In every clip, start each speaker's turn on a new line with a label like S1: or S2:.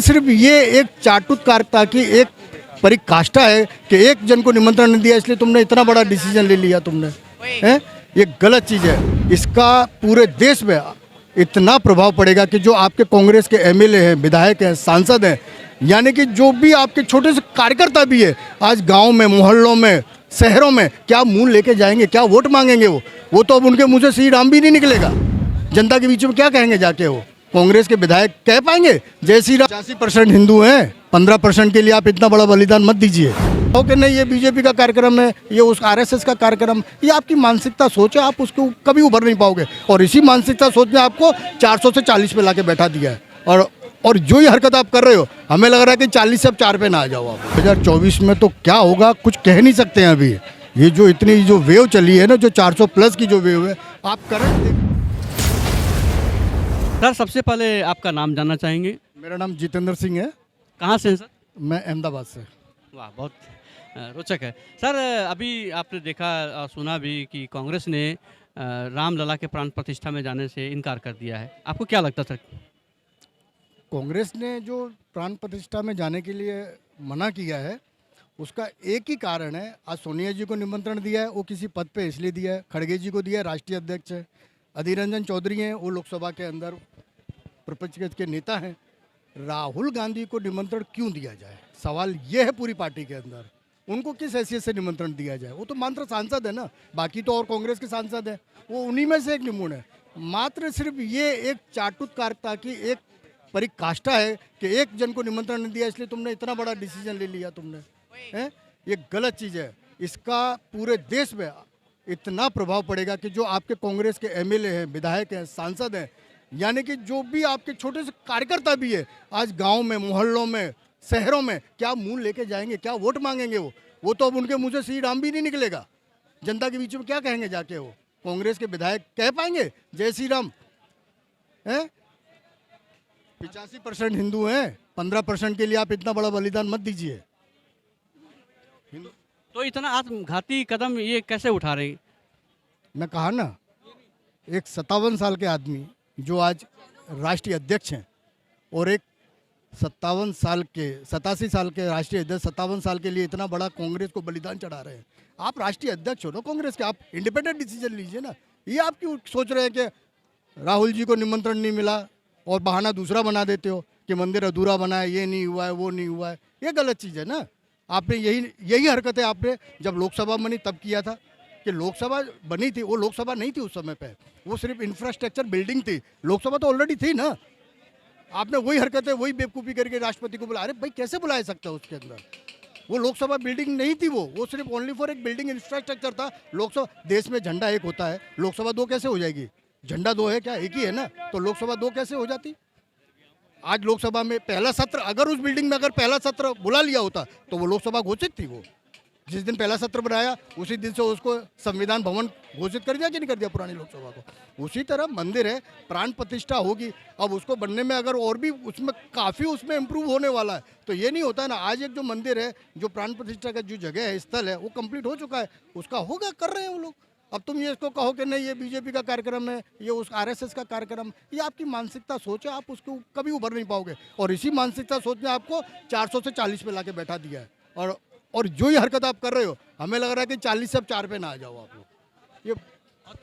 S1: सिर्फ ये एक चाटुकारिता की एक परिकाष्ठा है कि एक जन को निमंत्रण नहीं दिया इसलिए तुमने इतना बड़ा डिसीजन ले लिया तुमने, हैं? ये गलत चीज़ है। इसका पूरे देश में इतना प्रभाव पड़ेगा कि जो आपके कांग्रेस के एमएलए हैं, विधायक हैं, सांसद हैं, यानी कि जो भी आपके छोटे से कार्यकर्ता भी है, आज गांव में, मोहल्लों में, शहरों में क्या मुंह लेके जाएंगे, क्या वोट मांगेंगे? वो तो अब उनके मुंह से श्री राम भी नहीं निकलेगा। जनता के बीच में क्या कहेंगे जाके? वो कांग्रेस के विधायक कह पाएंगे जय श्री राम? 85% हिंदू हैं, 15% के लिए आप इतना बड़ा बलिदान मत दीजिए। ओके नहीं, ये बीजेपी का कार्यक्रम है, ये उस आरएसएस का कार्यक्रम, ये आपकी मानसिकता सोच है, आप उसको कभी उभर नहीं पाओगे। और इसी मानसिकता सोच ने आपको 400 से 40 पे लाके बैठा दिया है। और जो ये हरकत आप कर रहे हो, हमें लग रहा है कि 40 से अब 4 पे ना आ जाओ आप। 2024 में तो क्या होगा कुछ कह नहीं सकते हैं अभी। ये जो इतनी जो वेव चली है ना, जो 400 प्लस की जो वेव है, आप करंट।
S2: सर सबसे पहले आपका नाम जानना चाहेंगे।
S1: मेरा नाम जितेंद्र सिंह है।
S2: कहाँ से हैं सर?
S1: मैं अहमदाबाद से।
S2: वाह, बहुत रोचक है सर। अभी आपने देखा और सुना भी कि कांग्रेस ने रामलला के प्राण प्रतिष्ठा में जाने से इनकार कर दिया है। आपको क्या लगता सर?
S1: कांग्रेस ने जो प्राण प्रतिष्ठा में जाने के लिए मना किया है, उसका एक ही कारण है। आज सोनिया जी को निमंत्रण दिया है, वो किसी पद पे इसलिए दिया है। खड़गे जी को दिया है, राष्ट्रीय अध्यक्ष है। अधीर रंजन चौधरी हैं, वो लोकसभा के अंदर प्रतिपक्ष के नेता हैं। राहुल गांधी को निमंत्रण क्यों दिया जाए? सवाल ये है पूरी पार्टी के अंदर, उनको किस हैसियत से निमंत्रण दिया जाए? वो तो मात्र सांसद है ना, बाकी तो और कांग्रेस के सांसद हैं, वो उन्हीं में से एक निमून है। मात्र सिर्फ ये एक चाटुकारिता की एक परिकाष्ठा है कि एक जन को निमंत्रण नहीं दिया इसलिए तुमने इतना बड़ा डिसीजन ले लिया तुमने, हैं? ये गलत चीज़ है। इसका पूरे देश में इतना प्रभाव पड़ेगा कि जो आपके कांग्रेस के एमएलए हैं, विधायक हैं, सांसद हैं, यानी कि जो भी आपके छोटे से कार्यकर्ता भी है, आज गांव में, मोहल्लों में, शहरों में क्या मुंह लेके जाएंगे, क्या वोट मांगेंगे? वो तो अब उनके मुंह से श्री राम भी नहीं निकलेगा। जनता के बीच में क्या कहेंगे जाके? वो कांग्रेस के विधायक कह पाएंगे जय श्री राम? हैं? 85% हिंदू हैं, 15% के लिए आप इतना बड़ा बलिदान मत दीजिए।
S2: तो इतना आत्मघाती कदम ये कैसे उठा रहे?
S1: मैं कहा ना, एक 57 साल के आदमी जो आज राष्ट्रीय अध्यक्ष हैं, और एक 87 साल के राष्ट्रीय अध्यक्ष 57 साल के लिए इतना बड़ा कांग्रेस को बलिदान चढ़ा रहे हैं। आप राष्ट्रीय अध्यक्ष हो ना कांग्रेस के, आप इंडिपेंडेंट डिसीजन लीजिए ना। ये आप क्यों सोच रहे हैं कि राहुल जी को निमंत्रण नहीं मिला और बहाना दूसरा बना देते हो कि मंदिर अधूरा बना है, ये नहीं हुआ है, वो नहीं हुआ है? ये गलत चीज़ है ना। आपने यही हरकतें आपने जब लोकसभा बनी तब किया था कि लोकसभा बनी थी, वो लोकसभा नहीं थी उस समय पे, वो सिर्फ इंफ्रास्ट्रक्चर बिल्डिंग थी। लोकसभा तो ऑलरेडी थी ना। आपने वही हरकतें, वही बेवकूफ़ी करके राष्ट्रपति को बुला। अरे भाई, कैसे बुला सकता है उसके अंदर? वो लोकसभा बिल्डिंग नहीं थी, वो सिर्फ ओनली फॉर एक बिल्डिंग इंफ्रास्ट्रक्चर था। लोकसभा, देश में झंडा एक होता है, लोकसभा 2 कैसे हो जाएगी? झंडा 2 है क्या? एक ही है ना, तो लोकसभा 2 कैसे हो जाती? आज लोकसभा में पहला सत्र, अगर उस बिल्डिंग में अगर पहला सत्र बुला लिया होता तो वो लोकसभा घोषित थी। वो जिस दिन पहला सत्र बनाया उसी दिन से उसको संविधान भवन घोषित कर दिया कि नहीं कर दिया पुरानी लोकसभा को? उसी तरह मंदिर है, प्राण प्रतिष्ठा होगी, अब उसको बनने में अगर और भी उसमें काफ़ी उसमें इम्प्रूव होने वाला है तो ये नहीं होता है ना। आज एक जो मंदिर है, जो प्राण प्रतिष्ठा का जो जगह है, स्थल है, वो कंप्लीट हो चुका है, उसका होगा, कर रहे हैं वो लोग। अब तुम ये इसको कहो कि नहीं ये बीजेपी का कार्यक्रम है, ये उस आरएसएस का कार्यक्रम, ये आपकी मानसिकता सोच है, आप उसको कभी उभर नहीं पाओगे। और इसी मानसिकता सोच ने आपको 400 से 40 पे लाके बैठा दिया है। और जो ये हरकत आप कर रहे हो, हमें लग रहा है कि 40 से अब 4 पे ना आ जाओ आप लोग। ये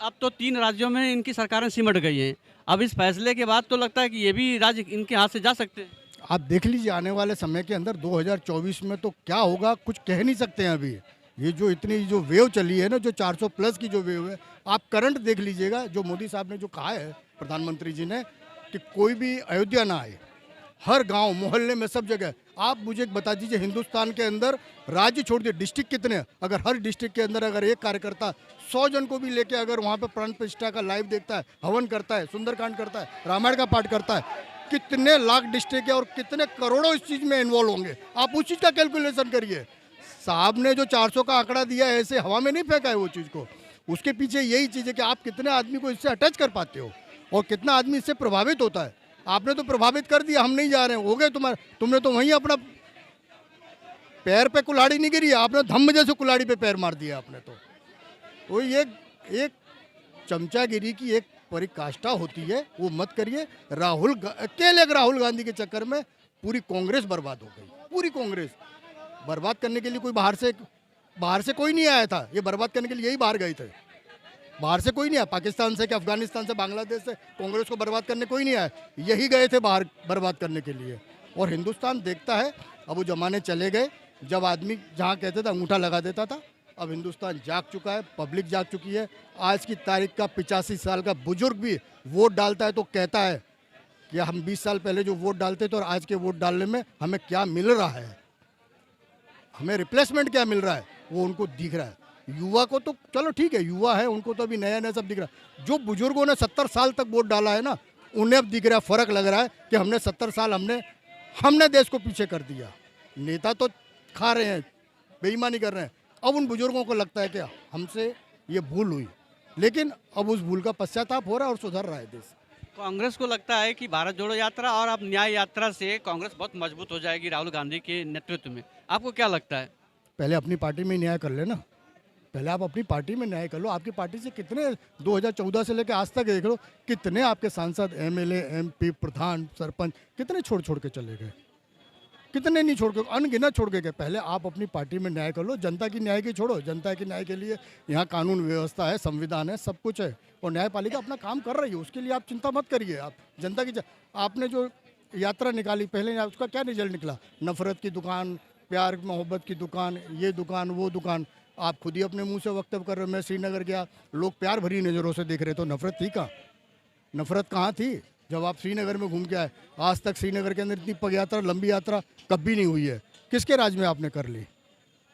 S2: अब तो 3 राज्यों में इनकी सरकारें सिमट गई हैं। अब इस फैसले के बाद तो लगता है कि ये भी राज्य इनके हाथ से जा सकते हैं।
S1: आप देख लीजिए आने वाले समय के अंदर 2024 में तो क्या होगा कुछ कह नहीं सकते हैं अभी। ये जो इतनी जो वेव चली है ना, जो 400 प्लस की जो वेव है, आप करंट देख लीजिएगा। जो मोदी साहब ने जो कहा है, प्रधानमंत्री जी ने, कि कोई भी अयोध्या ना आए, हर गांव मोहल्ले में सब जगह। आप मुझे एक बता दीजिए, हिंदुस्तान के अंदर राज्य छोड़ दिए, डिस्ट्रिक्ट कितने हैं? अगर हर डिस्ट्रिक्ट के अंदर अगर एक कार्यकर्ता 100 जन को भी लेके अगर वहाँ पे प्राण प्रतिष्ठा का लाइव देखता है, हवन करता है, सुंदरकांड करता है, रामायण का पाठ करता है, कितने लाख डिस्ट्रिक्ट है और कितने करोड़ों इस चीज़ में इन्वॉल्व होंगे? आप उस चीज़ का कैलकुलेशन करिए। साहब ने जो 400 का आंकड़ा दिया है, ऐसे हवा में नहीं फेंका है वो चीज़ को। उसके पीछे यही चीज़ है कि आप कितने आदमी को इससे अटैच कर पाते हो और कितना आदमी इससे प्रभावित होता है। आपने तो प्रभावित कर दिया, हम नहीं जा रहे हैं, हो गए तुमने तो वहीं अपना पैर पे कुल्हाड़ी नहीं गिरी, आपने धम्म जैसे कुल्हाड़ी पे पैर मार दिया आपने। तो ये एक चमचागिरी की एक परिकाष्ठा होती है, वो मत करिए। अकेले राहुल गांधी के चक्कर में पूरी कांग्रेस बर्बाद हो गई, पूरी कांग्रेस। बर्बाद करने के लिए कोई बाहर से कोई नहीं आया था, ये बर्बाद करने के लिए यही बाहर गए थे। बाहर से कोई नहीं आया, पाकिस्तान से कि अफगानिस्तान से, बांग्लादेश से कांग्रेस को बर्बाद करने कोई नहीं आया, यही गए थे बाहर बर्बाद करने के लिए। और हिंदुस्तान देखता है, अब वो जमाने चले गए जब आदमी जहाँ कहते थे अंगूठा लगा देता था। अब हिंदुस्तान जाग चुका है, पब्लिक जाग चुकी है। आज की तारीख का 85 साल का बुजुर्ग भी वोट डालता है तो कहता है कि हम 20 साल पहले जो वोट डालते थे और आज के वोट डालने में हमें क्या मिल रहा है, हमें रिप्लेसमेंट क्या मिल रहा है, वो उनको दिख रहा है। युवा को तो चलो ठीक है, युवा है, उनको तो अभी नया नया सब दिख रहा है। जो बुजुर्गों ने 70 साल तक वोट डाला है ना, उन्हें अब दिख रहा है, फ़र्क लग रहा है कि हमने 70 साल हमने देश को पीछे कर दिया। नेता तो खा रहे हैं, बेईमानी कर रहे हैं। अब उन बुजुर्गों को लगता है कि हमसे ये भूल हुई, लेकिन अब उस भूल का पश्चाताप हो रहा है और सुधर रहा है देश।
S2: कांग्रेस को लगता है कि भारत जोड़ो यात्रा और अब न्याय यात्रा से कांग्रेस बहुत मजबूत हो जाएगी राहुल गांधी के नेतृत्व में। आपको क्या लगता है?
S1: पहले अपनी पार्टी में न्याय कर लेना, पहले आप अपनी पार्टी में न्याय कर लो। आपकी पार्टी से कितने 2014 से लेकर आज तक देख लो, कितने आपके सांसद, एमएलए, एमपी, प्रधान, सरपंच कितने छोड़ के चले गए, कितने नहीं छोड़ के, अनगिनत छोड़ के गए। पहले आप अपनी पार्टी में न्याय कर लो, जनता की न्याय की छोड़ो। जनता की न्याय के लिए यहाँ कानून व्यवस्था है, संविधान है, सब कुछ है और न्यायपालिका अपना काम कर रही है, उसके लिए आप चिंता मत करिए। आप जनता की आपने जो यात्रा निकाली पहले, उसका क्या रिजल्ट निकला? नफरत की दुकान, प्यार मोहब्बत की दुकान, ये दुकान वो दुकान। आप खुद ही अपने मुंह से वक्तव्य कर रहे हो। मैं श्रीनगर गया, लोग प्यार भरी नज़रों से देख रहे, तो नफरत थी कहाँ? नफरत कहाँ थी जब आप श्रीनगर में घूम के आए? आज तक श्रीनगर के अंदर इतनी पग यात्रा, लंबी यात्रा कभी नहीं हुई है। किसके राज में आपने कर ली?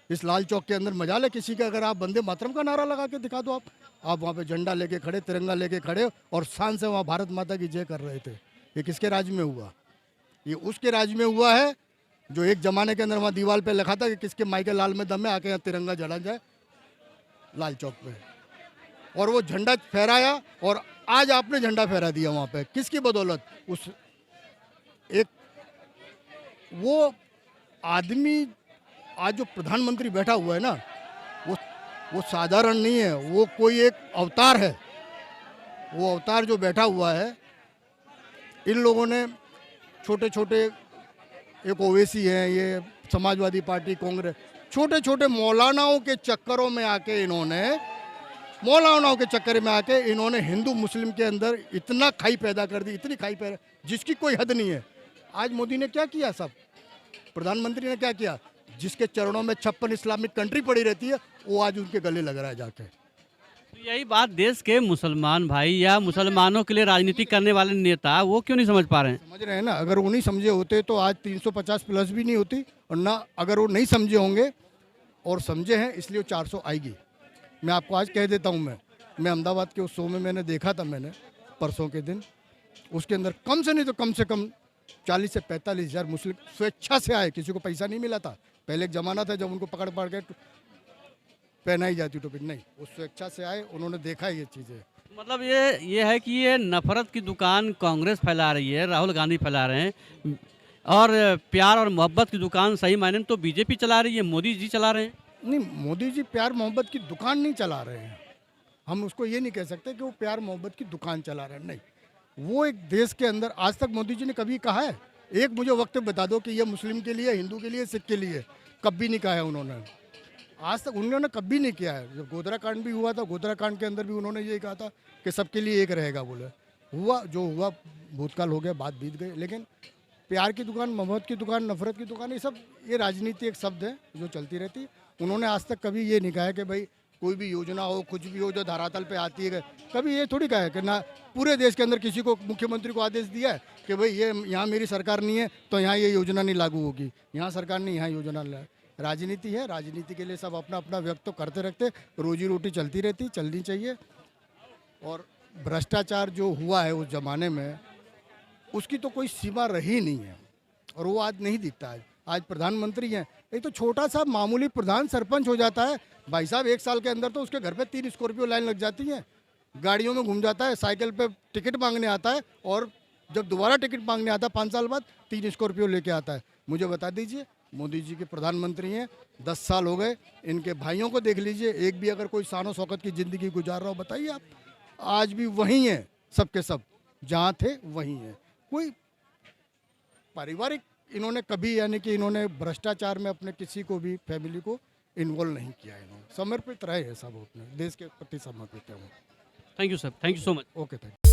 S1: इस लाल चौक के अंदर मजाल है किसी का? अगर आप वंदे मातरम का नारा लगा के दिखा दो। आप वहाँ पे झंडा लेके खड़े, तिरंगा लेके खड़े और शान से वहाँ भारत माता की जय कर रहे थे। ये किसके राज में हुआ? ये उसके राज में हुआ है जो एक जमाने के अंदर वहाँ दीवार पे लिखा था कि किसके माई के लाल में दम है, आके यहाँ तिरंगा जला जाए लाल चौक पे, और वो झंडा फहराया। और आज आपने झंडा फहरा दिया वहाँ पे, किसकी बदौलत? उस एक वो आदमी आज जो प्रधानमंत्री बैठा हुआ है ना, वो साधारण नहीं है, वो कोई एक अवतार है। वो अवतार जो बैठा हुआ है, इन लोगों ने छोटे छोटे, एक ओवैसी है, ये समाजवादी पार्टी, कांग्रेस, छोटे छोटे मौलानाओं के चक्करों में आके इन्होंने हिंदू मुस्लिम के अंदर इतना खाई पैदा कर दी, इतनी खाई पैदा जिसकी कोई हद नहीं है। आज मोदी ने क्या किया? सब प्रधानमंत्री ने क्या किया? जिसके चरणों में 56 इस्लामिक कंट्री पड़ी रहती है, वो आज उनके गले लग रहा है जाके।
S2: तो यही बात देश के मुसलमान भाई या मुसलमानों के लिए राजनीति करने वाले नेता वो क्यों नहीं समझ पा रहे हैं?
S1: समझ रहे हैं ना, अगर वो नहीं समझे होते तो आज 350 प्लस भी नहीं होती, और ना अगर वो नहीं समझे होंगे और समझे हैं इसलिए 400 आएगी। मैं आपको आज कह देता हूँ, मैं अहमदाबाद के उस शो में मैंने देखा था, मैंने परसों के दिन, उसके अंदर कम से नहीं तो कम से कम 40 से 45 हज़ार मुस्लिम स्वेच्छा से आए। किसी को पैसा नहीं मिला था। पहले एक ज़माना था जब उनको पकड़ के पहनाई जाती टोपी, नहीं, वो स्वेच्छा से आए, उन्होंने देखा ये चीज़ें।
S2: मतलब ये है कि ये नफरत की दुकान कांग्रेस फैला रही है, राहुल गांधी फैला रहे हैं, और प्यार और मोहब्बत की दुकान सही मायने में तो बीजेपी चला रही है, मोदी जी चला रहे हैं।
S1: नहीं, मोदी जी प्यार मोहब्बत की दुकान नहीं चला रहे हैं। हम उसको ये नहीं कह सकते कि वो प्यार मोहब्बत की दुकान चला रहे हैं, नहीं। वो एक देश के अंदर आज तक मोदी जी ने कभी कहा है? एक मुझे वक्तव्य बता दो कि ये मुस्लिम के लिए, हिंदू के लिए, सिख के लिए, कभी नहीं कहा है उन्होंने। आज तक उन्होंने कभी नहीं किया है। जब गोधरा कांड भी हुआ था, गोधरा कांड के अंदर भी उन्होंने ये कहा था कि सबके लिए एक रहेगा। बोले हुआ जो हुआ, भूतकाल हो गया, बात बीत गई। लेकिन प्यार की दुकान, मोहब्बत की दुकान, नफरत की दुकान, ये राजनीति एक शब्द है जो चलती रहती। उन्होंने आज तक कभी ये नहीं कहा है कि भाई कोई भी योजना हो, कुछ भी हो जो धरातल पे आती है, कभी ये थोड़ी कहा है कि ना पूरे देश के अंदर किसी को, मुख्यमंत्री को आदेश दिया है कि भाई ये यहाँ मेरी सरकार नहीं है तो यहाँ ये योजना नहीं लागू होगी, यहाँ सरकार नहीं, यहाँ योजना राजनीति है। राजनीति के लिए सब अपना अपना व्यक्त तो करते रखते, रोजी रोटी चलती रहती, चलनी चाहिए। और भ्रष्टाचार जो हुआ है उस ज़माने में, उसकी तो कोई सीमा रही नहीं है, और वो आज नहीं दिखता है। आज प्रधानमंत्री हैं, एक तो छोटा सा मामूली प्रधान सरपंच हो जाता है, भाई साहब 1 साल के अंदर तो उसके घर पे 3 स्कॉर्पियो लाइन लग जाती है, गाड़ियों में घूम जाता है, साइकिल पे टिकट मांगने आता है, और जब दोबारा टिकट मांगने आता है 5 साल बाद 3 स्कॉर्पियो लेके आता है। मुझे बता दीजिए, मोदी जी के प्रधानमंत्री हैं, 10 साल हो गए, इनके भाइयों को देख लीजिए, एक भी अगर कोई शानो शौकत की ज़िंदगी गुजार रहा हो बताइए आप? आज भी वहीं हैं, सब के सब जहाँ थे वहीं हैं। कोई पारिवारिक इन्होंने कभी यानी कि इन्होंने भ्रष्टाचार में अपने किसी को भी फैमिली को इन्वॉल्व नहीं किया इन्होंने। समर्पित रहे हैं सब, अपने देश के प्रति समर्पित है वो।
S2: Thank you sir, thank you so much.
S1: Okay, thank